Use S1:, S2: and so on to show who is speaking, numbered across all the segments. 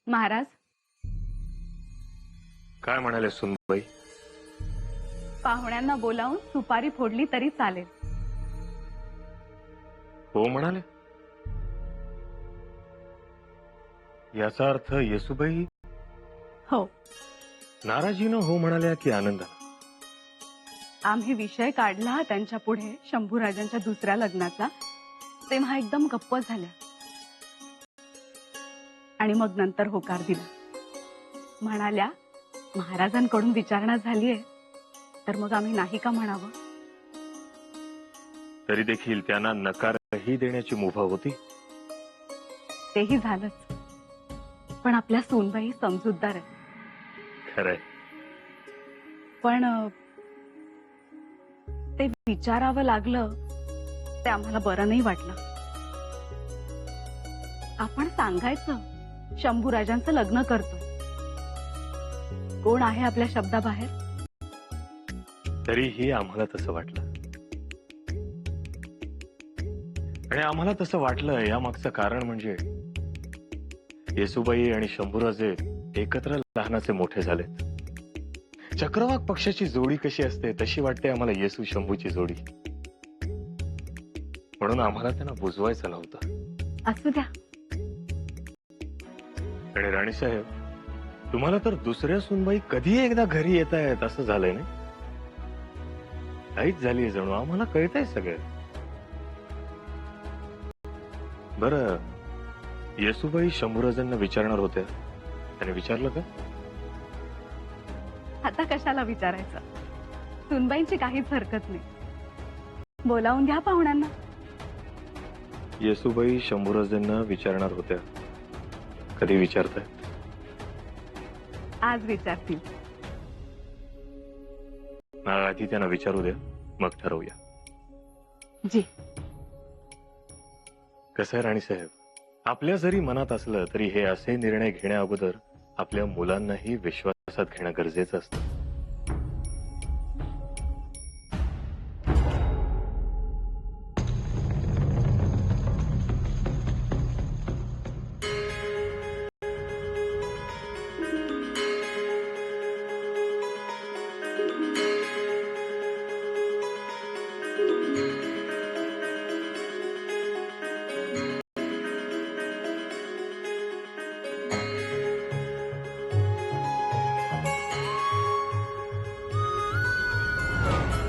S1: महाराज,
S2: काय म्हणाले सुनबाई?
S1: पाहुण्यांना बोलावून सुपारी फोडली तरी चालेल.
S2: हो म्हणाले. याचा अर्थ येसुबाई
S1: हो,
S2: नाराजीनं हो म्हणाल्या की आनंदानं?
S1: आम्ही विषय काढला त्यांच्या पुढे शंभूराजांच्या दुसऱ्या लग्नाचा, तेव्हा एकदम गप्प झाल्या आणि मग नंतर होकार दिला. म्हणाल्या, महाराजांकडून विचारणा झालीये तर मग आम्ही नाही का म्हणावं.
S2: तरी देखील त्यांना नकारही देण्याची मुभा होती.
S1: तेही झालंच, पण आपल्या सूनबाई समजूतदार आहे.
S2: खरंय.
S1: पण ते विचारावं लागलं ते आम्हाला बरं नाही वाटलं. आपण सांगायचं शंभूराजांचं लग्न करतोय. कोण आहे आपल्या शब्दाबाहेर?
S2: तरीही आम्हाला तसं वाटलं, आणि आम्हाला तसं वाटलं यामागचं कारण म्हणजे येसुबाई आणि शंभूराजे एकत्र लहानाचे मोठे झालेत. चक्रवाक पक्षाची जोडी कशी असते तशी वाटते आम्हाला येसू शंभूची जोडी. म्हणून आम्हाला त्यांना बुजवायचं नव्हतं.
S1: असू द्या.
S2: आणि राणीसाहेब, तुम्हाला तर दुसऱ्या सुनबाई कधी एकदा घरी येत आहेत असं झालंय ना? काहीच झालीये जणू. आम्हाला कळतंय सगळं. बरं, येसुबाई शंभूराजांना विचारणार होत्या, त्याने विचारलं का?
S1: आता कशाला विचारायचं? सुनबाईंची काहीच हरकत नाही. बोलावून घ्या पाहुण्यांना.
S2: येसुबाई शंभूराजांना विचारणार होत्या. कधी विचारतायत?
S1: आज विचारतील.
S2: आधी त्यांना विचारू द्या, मग ठरवूया.
S1: जी.
S2: कसं आहे राणीसाहेब, आपल्या जरी मनात असलं तरी हे असे निर्णय घेण्या अगोदर आपल्या मुलांनाही विश्वासात घेणं गरजेचं असतं.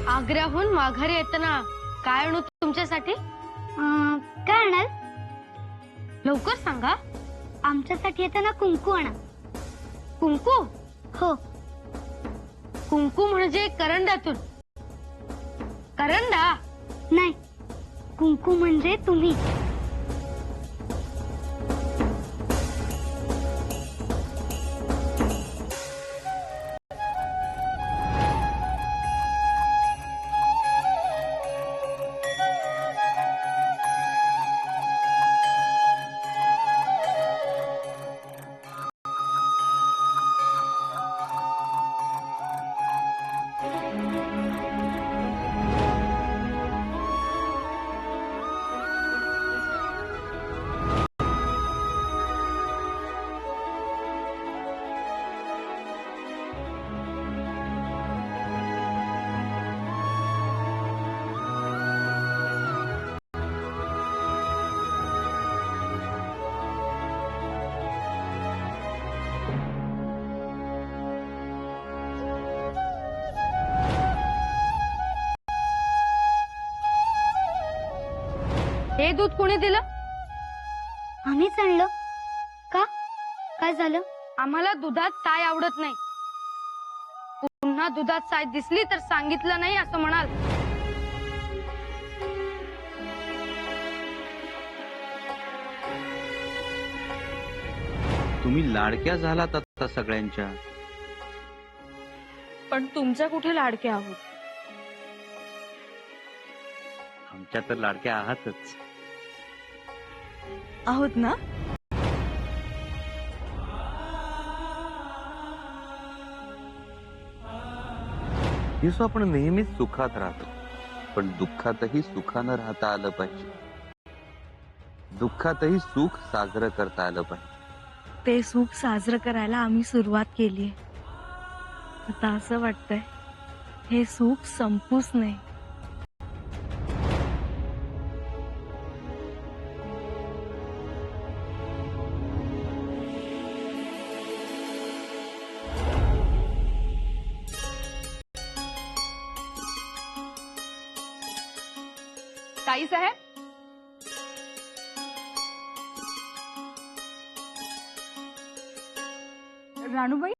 S3: आग्र्याहून माघारी येताना काय आणू तुमच्यासाठी?
S4: काय आणाल?
S3: लवकर सांगा.
S4: आमच्यासाठी येताना कुंकू आणा.
S3: कुंकू?
S4: हो.
S3: कुंकू म्हणजे करंडातून? करंडा
S4: नाही, कुंकू म्हणजे तुम्ही.
S3: हे दूध कोणी दिलं?
S4: आम्हीच आणलं. का? काय झालं?
S3: आम्हाला दुधात साय आवडत नाही. पुन्हा दुधात साय दिसली तर सांगितलं नाही असं म्हणाल.
S5: तुम्ही लाडक्या झालात आता सगळ्यांच्या.
S3: पण तुमच्या कुठे लाडके आहोत?
S5: आमच्या तर लाडक्या आहातच.
S1: आहोत ना?
S5: येसू, आपण नेहमीच सुखात राहतो, पण दुःखातही सुखानं राहता आलं पाहिजे. दुःखातही सुख साजरं करता आलं पाहिजे.
S1: ते सुख साजरं करायला आम्ही सुरुवात केलीये. आता असं वाटतंय हे सुख संपूच नये.
S6: ताई साहेब, राणूबाई,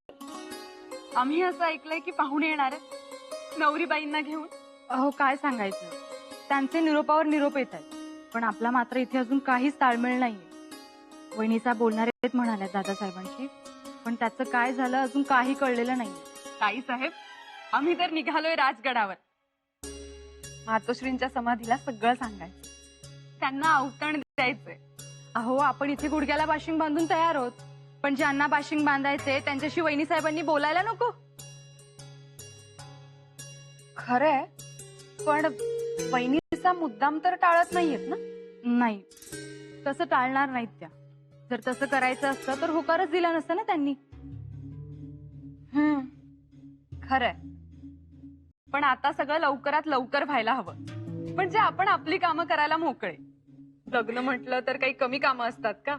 S6: आम्ही असं ऐकलंय की पाहुणे येणार आहेत नवरीबाईंना घेऊन.
S3: अहो काय सांगायचं, त्यांचे निरोपावर निरोप येत आहेत, पण आपला मात्र इथे अजून काहीच ताळमेळ नाहीये. वहिनीचा बोलणार आहेत म्हणाल्या दादासाहेबांशी, पण त्याचं काय झालं अजून काही कळलेलं नाही.
S6: ताई साहेब, आम्ही तर निघालोय राजगडावर. मातोश्रींच्या समाधीला सगळं सांगायचं, त्यांना अवतण द्यायचंय.
S3: अहो आपण इथे गुडघ्याला बाशिंग बांधून तयार आहोत, पण ज्यांना बाशिंग बांधायचे त्यांच्याशी वहिनी साहेबांनी बोलायला नको.
S6: खरंय, पण वहिनीचा मुद्दाम तर टाळत नाहीयेत ना?
S3: नाही, तसं टाळणार नाहीत त्या. जर तसं करायचं असतं तर होकारच दिला नसता ना त्यांनी.
S6: खरंय, पण आता सगळं लवकरात लवकर व्हायला हवं, म्हणजे आपण आपली कामं करायला मोकळे. लग्न म्हटलं तर काही कमी कामं असतात का?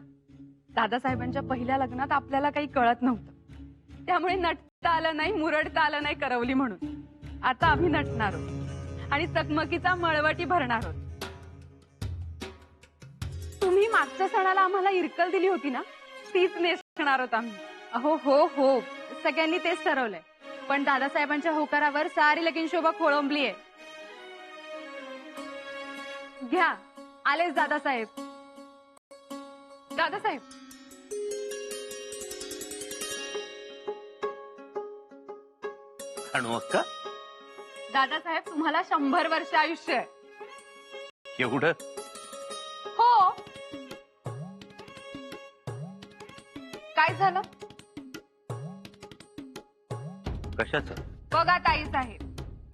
S3: दादासाहेबांच्या पहिल्या लग्नात आपल्याला काही कळत नव्हतं,
S6: त्यामुळे नटता आलं नाही, मुरडता आलं नाही करवली म्हणून. आता आम्ही नटणार आहोत आणि चकमकीचा मळवटी भरणार आहोत. तुम्ही मागच्या सणाला आम्हाला इरकल दिली होती ना, तीच नेसणार आहोत आम्ही.
S3: अहो हो हो, सगळ्यांनी तेच ठरवलंय, पण दादासाहेबांच्या होकारावर सारी लगीन शोभा खोळंबली आहे. घ्या, आलेच दादासाहेब.
S6: दादासाहेब,
S5: आणू अक्का,
S6: दादासाहेब तुम्हाला 100 वर्ष आयुष्य आहे.
S5: एवढं?
S6: हो. काय झालं?
S5: कशाचं?
S6: बघा ताई साहेब,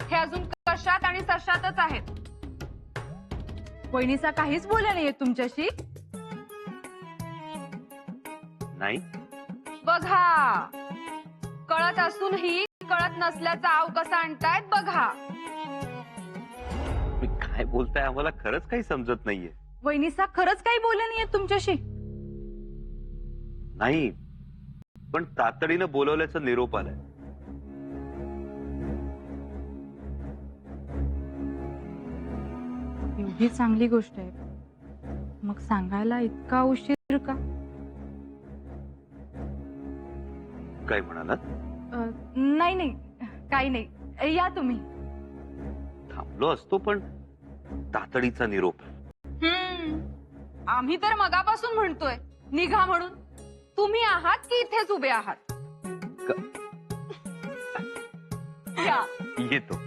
S6: हे अजून कशात आणि सशातच आहेत.
S3: वहिनीचा काहीच बोलला नाहीये तुमच्याशी?
S5: नाही.
S6: बघा, कळत असूनही कळत नसल्याचा आव कसा आणतायत बघा.
S5: मी काय बोलताय आम्हाला खरंच काही समजत नाहीये.
S3: वहिनीचा खरंच काही बोलला नाहीये तुमच्याशी?
S5: नाही, पण तातडीनं बोलवल्याचं निरोप आलाय.
S3: एवढी चांगली गोष्ट आहे, मग सांगायला इतका उशीर का?
S5: काय म्हणालात?
S3: नाही नाही, काही नाही, या तुम्ही.
S5: थांबलो असतो, पण तातडीचा निरोप.
S6: आम्ही तर मगापासून म्हणतोय निघा म्हणून. तुम्ही आहात की इथेच उभे आहात? या.
S5: येतो.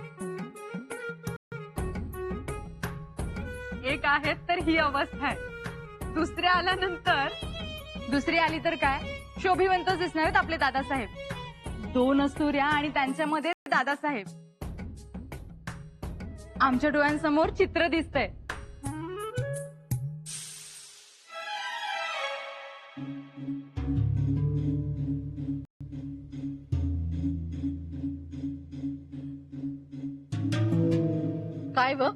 S6: एक आहेत तर ही अवस्था आहे, दुसऱ्या आल्यानंतर.
S3: दुसरी आली तर काय, शोभिवंतच दिसणार आहेत आपले दादासाहेब. 2 सूर्या आणि त्यांच्यामध्ये दादासाहेब. आमच्या डोळ्यांसमोर चित्र दिसतंय.
S6: काय व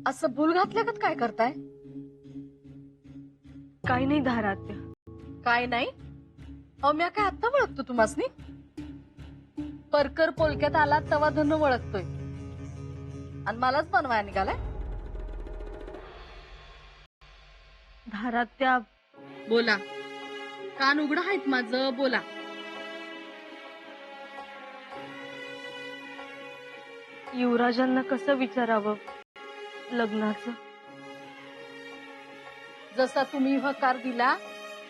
S6: असं भूल घातल्यागत काय करताय?
S1: काही नाही धारात्या.
S6: काय नाही, अम्या काय आता ओळखतो तुम्हासनी? परकर पोलक्यात आला तवा धनु ओळखतोय आणि मलाच बनवाया निघालाय.
S1: धारात्या,
S6: बोला, कान उघडं आहेत माझं, बोला.
S1: युवराजांना कसं विचारावं लग्नाचं?
S6: जसा तुम्ही होकार दिला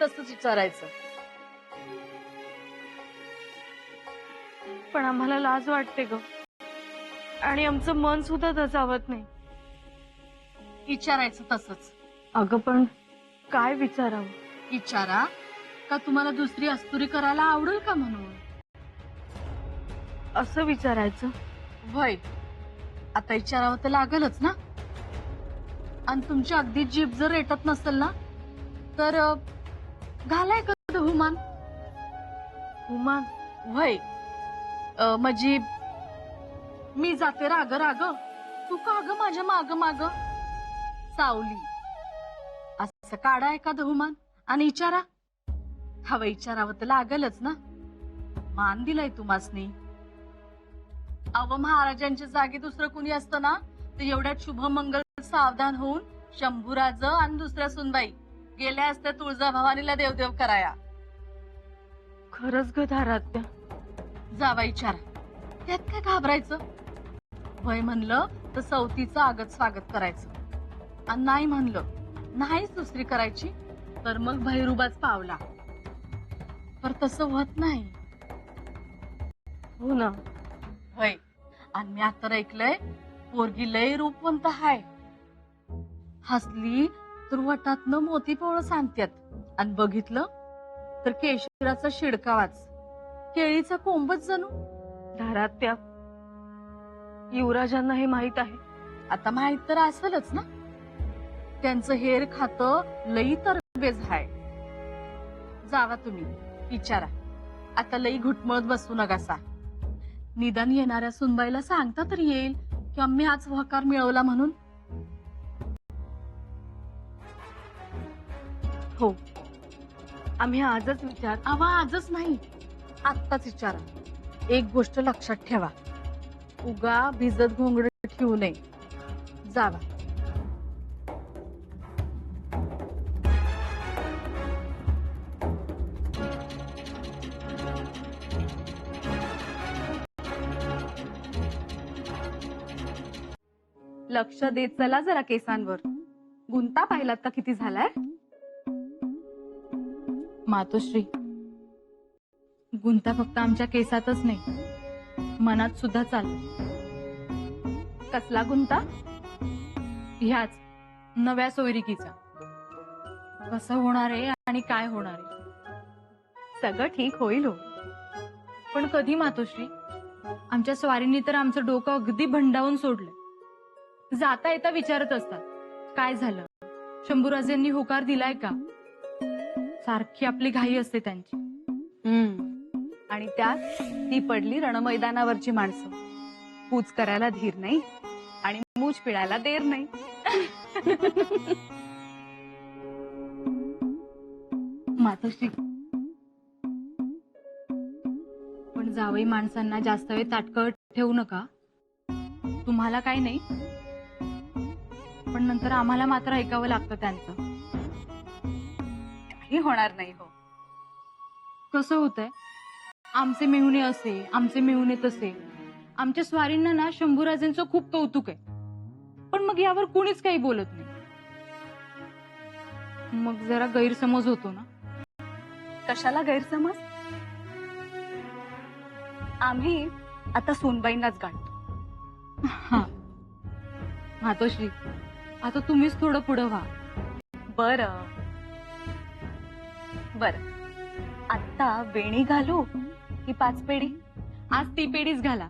S6: तसंच विचारायचं.
S1: पण आम्हाला लाज वाटते ग, आणि आमचं मन सुद्धा दचावत नाही.
S6: विचारायचं तसंच.
S1: अगं पण काय विचारावं?
S6: विचारा, का तुम्हाला दुसरी अस्तुरी करायला आवडेल का म्हणून.
S1: असं विचारायचं?
S6: वय, आता विचारावं तर लागलच ना. आणि तुमची अगदी जीभ जर रेटत नसेल ना, तर घालाय का बहुमान.
S3: हुमान वय म्हणजे मी जाते राग राग तू का ग माझ्या माग माग सावली असं काढा एखादं हुमान आणि विचारा हवं विचारावं तर लागलच ना मान दिलाय तुम्हासनी अव महाराजांच्या जागी दुसरं कुणी असतं ना तर एवढ्यात शुभमंगल सावधान होऊन शंभूराज आणि दुसऱ्या सुनबाई गेल्या असत्या तुळजाभवानीला देवदेव कराया
S1: खरंच ग धारात्या.
S3: जावा विचारा त्यात काय घाबरायचं वय म्हणलं तर सवतीचं आगत स्वागत करायचं आणि नाही म्हणलं नाहीच दुसरी करायची तर मग भैरुबाच पावला पर तसं होत नाही
S1: हो ना.
S3: होय आणि मी आता ऐकलंय पोरगी लय रूपवंत हाय हसली तर वटातनं मोती पोळं सांगत्यात आणि बघितलं तर केशराचा शिडकावाच केळीचा कोंबच जणू
S1: धारात्या, युवराजांना हे माहित आहे.
S3: आता माहित तर असेलच ना त्यांचं हेर खातं लई तरबेज हाय जावा तुम्ही विचारा आता लई घुटमळत बसू नकासा निदान येणाऱ्या सुनबाईला सांगता तर येईल की आम्ही आज होकार मिळवला म्हणून
S1: हो, आम्ही आजच विचार.
S3: आवा आजच नाही आत्ताच विचारा एक गोष्ट लक्षात ठेवा उगा भिजत घोंगड ठेवू नये जावा
S1: लक्ष देत चला जरा केसांवर. गुंता पाहिलात का किती झालाय?
S3: मातोश्री गुंता फक्त आमच्या केसातच नाही मनात सुद्धा चाललं
S1: कसला गुंता?
S3: ह्याच नव्या सोयरिकीचा कसं होणार आहे आणि काय होणार आहे
S1: सगळं ठीक होईल हो.
S3: पण कधी मातोश्री आमच्या स्वारींनी तर आमचं डोकं अगदी भंडावून सोडलंय जाता येता विचारत असतात काय झालं शंभूराजेंनी होकार दिलाय का सारखी आपली घाई असते त्यांची
S1: आणि त्यात ती पडली रणमैदानावरची माणसं पूज करायला धीर नाही आणि मूज पिळायला देर नाही.
S3: मातोश्री पण जावई माणसांना जास्त वेळ ताटकळत ठेवू नका तुम्हाला काही नाही पण नंतर आम्हाला मात्र ऐकावं लागतं त्यांचं
S1: काही होणार नाही हो.
S3: कसं होतंय आमचे मेहुणे असे आमचे मेहुणे तसे आमच्या स्वारींना ना शंभूराजेंचं खूप कौतुक आहे पण मग यावर कुणीच काही बोलत नाही मग जरा गैरसमज होतो ना
S1: कशाला गैरसमज? आम्ही आता सोनबाईंनाच गाठतो.
S3: हा मातोश्री आता तुम्हीच थोडं पुढं व्हा
S1: बर बर आता वेणी घालू की 5 पेढी?
S3: आज ती पेढीच घाला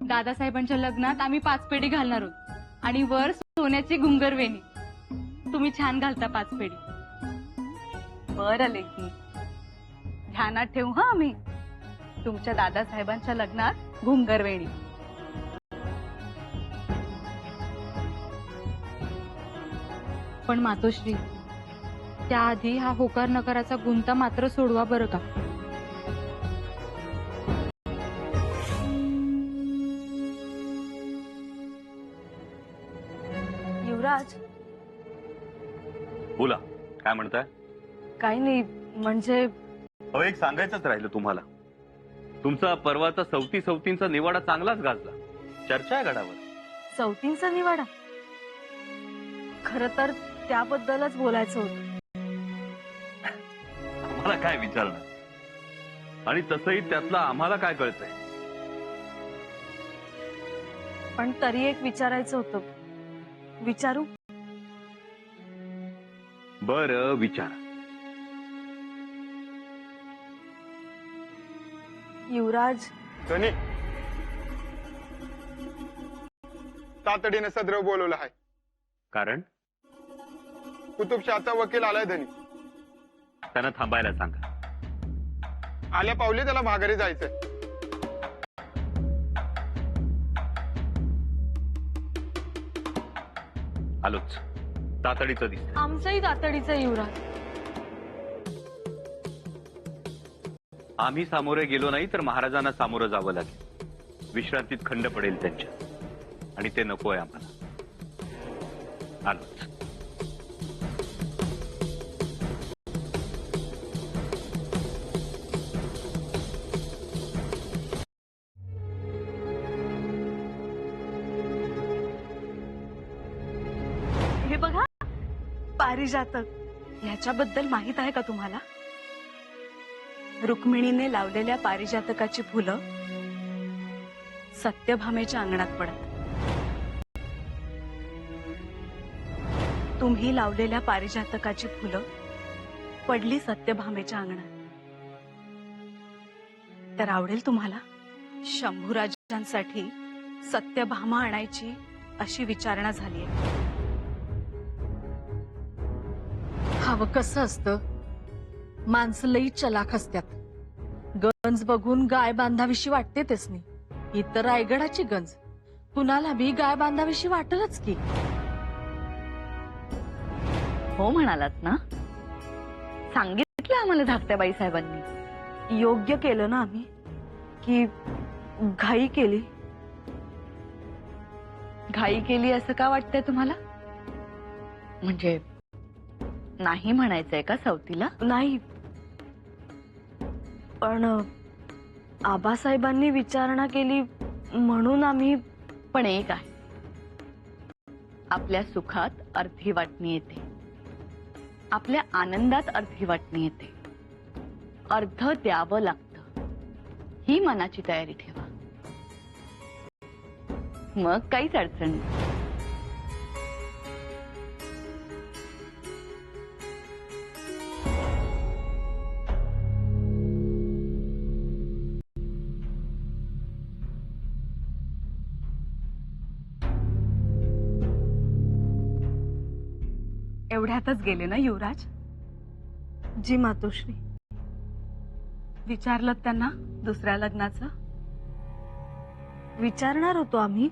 S3: दादासाहेबांच्या लग्नात आम्ही 5 पेढी घालणार आहोत आणि वर सोन्याची घुंगर वेणी तुम्ही छान घालता 5 पेढी
S1: बरं लेकी ध्यानात ठेवू हा आम्ही तुमच्या दादासाहेबांच्या लग्नात घुंगर वेणी.
S3: पण मातोश्री त्याआधी हा होकार नकाराचा गुंता मात्र सोडवा बरं का.
S1: युवराज
S5: बोला काय म्हणताय?
S1: काही नाही म्हणजे
S5: अहो एक सांगायचंच राहिलं तुम्हाला तुमचा परवाचा सवतींचा निवाडा चांगलाच गाजला चर्चा आहे गडावर.
S1: चौथींचा निवाडा खर तर त्याबद्दलच बोलायचं होतं.
S5: आम्हाला काय विचारणार आणि तसंही त्यातलं आम्हाला काय कळतंय.
S1: पण तरी एक विचारायचं होतं. विचारू?
S5: बरं विचारा.
S1: युवराज
S7: धनी तातडीने सदर बोलवलं आहे.
S5: कारण
S7: कुतुबशहाचा वकील आलाय धनी.
S5: त्यांना थांबायला सांगा.
S7: आल्या पावली त्याला माघारी जायचंय.
S5: आलोच. तातडीचं दिसत.
S3: आमचंही तातडीचं युवराज.
S5: आम्ही सामोरे गेलो नाही तर महाराजांना सामोरं जावं लागेल. विश्रांतीत खंड पडेल त्यांच्या, आणि ते नकोय आम्हाला. आलोच.
S1: हे बघा, पारिजातक. ह्याच्याबद्दल माहित आहे का तुम्हाला? रुक्मिणीने लावलेल्या पारिजातकाची फुलं सत्यभामेच्या अंगणात पडत. तुम्ही लावलेल्या पारिजातकाची फुलं पडली सत्यभामेच्या अंगणात. तर आवडेल तुम्हाला? शंभूराजांसाठी सत्यभामा आणायची अशी विचारणा झालीय.
S8: हवं कसं असतं, माणसं लई चलाख असतात. गंज बघून गाय बांधावीशी वाटते त्यासनी. ही तर रायगडाची गंज, कुणाला बी गाय बांधावीशी वाटलच की.
S9: हो म्हणालात ना, सांगितलं आम्हाला धाकट्या बाई साहेबांनी.
S1: योग्य केलं ना आम्ही, की घाई केली?
S9: घाई केली असं का वाटतंय तुम्हाला? म्हणजे नाही म्हणायचंय का सवतीला?
S1: नाही, पण आबासाहेबांनी विचारणा केली म्हणून आम्ही.
S9: पण एक आहे, आपल्या सुखात अर्धी वाटणी येते, आपल्या आनंदात अर्धी वाटणी येते. अर्ध द्यावं लागतं, ही मनाची तयारी ठेवा. मग काहीच अडचण नाही.
S1: एवढ्यातच गेले ना युवराज? जी मातोश्री. विचारलं त्यांना दुसऱ्या लग्नाचं? विचारणार होतो आम्ही,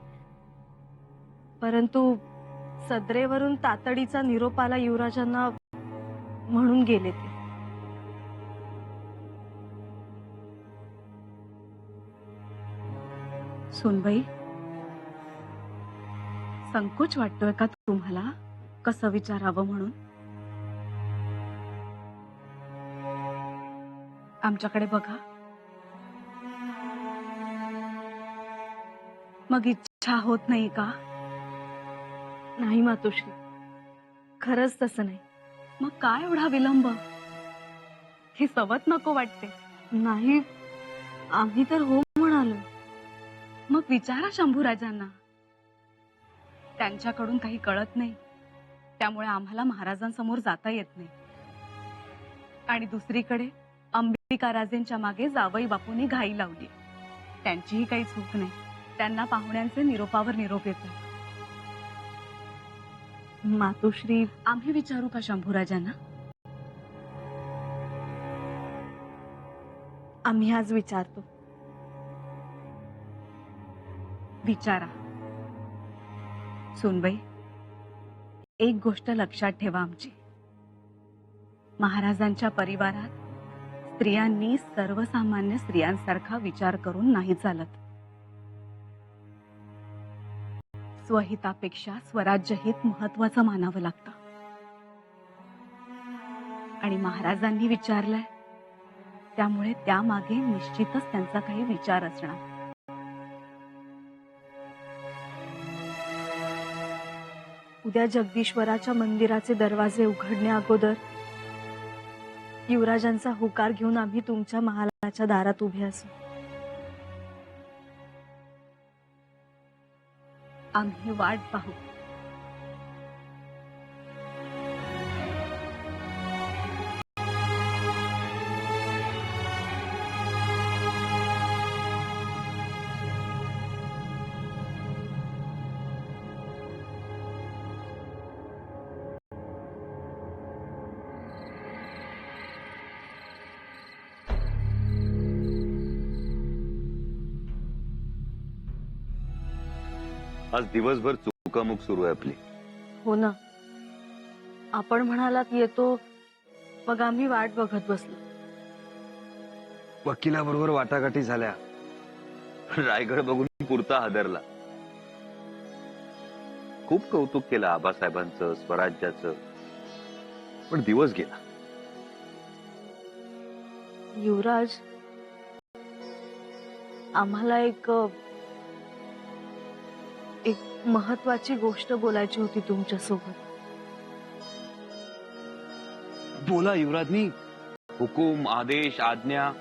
S1: परंतु सदरेवरून तातडीचा निरोप आला युवराजांना म्हणून गेले ते. सुनबाई, संकोच वाटतोय का तुम्हाला कसं विचारावं म्हणून? आमच्याकडे बघा. मग इच्छा होत नाही का? नाही मातोश्री, खरंच तसं नाही. मग काय एवढा विलंब? ही सवत नको वाटते? नाही, आम्ही तर हो म्हणालो. मग विचारा शंभूराजांना. त्यांच्याकडून काही कळत नाही, त्यामुळे आम्हाला महाराजांसमोर जाता येत नाही. आणि दुसरीकडे अंबिका राजेंच्या मागे जावई बापूंनी घाई लावली. त्यांचीही काही चूक नाही. त्यांना पाहुण्यांचे निरोपावर निरोप येतात. मातोश्री, आम्ही विचारू का शंभूराजांना? आम्ही आज विचारतो. विचारा. सुनबाई, एक गोष्ट लक्षात ठेवा आमची. महाराजांच्या परिवारात स्त्रियांनी सर्वसामान्य स्त्रियांसारखा विचार करून नाही चालत. स्वहितापेक्षा स्वराज्य हित महत्वाचं मानावं लागतं. आणि महाराजांनी विचारलंय, त्यामुळे त्यामागे निश्चितच त्यांचा काही विचार असणार. उद्या जगदीश्वराच्या मंदिराचे दरवाजे उघडण्या अगोदर युवराजांचा होकार घेऊन आम्ही तुमच्या महालाच्या दारात उभे असू. आम्ही वाट पाहू.
S5: आज दिवसभर चुकामुक सुरू आहे आपली.
S1: हो ना, आपण म्हणालात येतो, मग आम्ही वाट बघत बसलो.
S5: वकिलाबरोबर वाटाघाटी झाल्या. रायगड बघून पुरता हादरला. खूप कौतुक केलं आबासाहेबांचं, स्वराज्याचं, पण दिवस गेला.
S1: युवराज, आम्हाला एक महत्वाची गोष्ट बोलायची होती तुमच्यासोबत.
S5: बोला युवराजनी. हुकूम, आदेश, आज्ञा.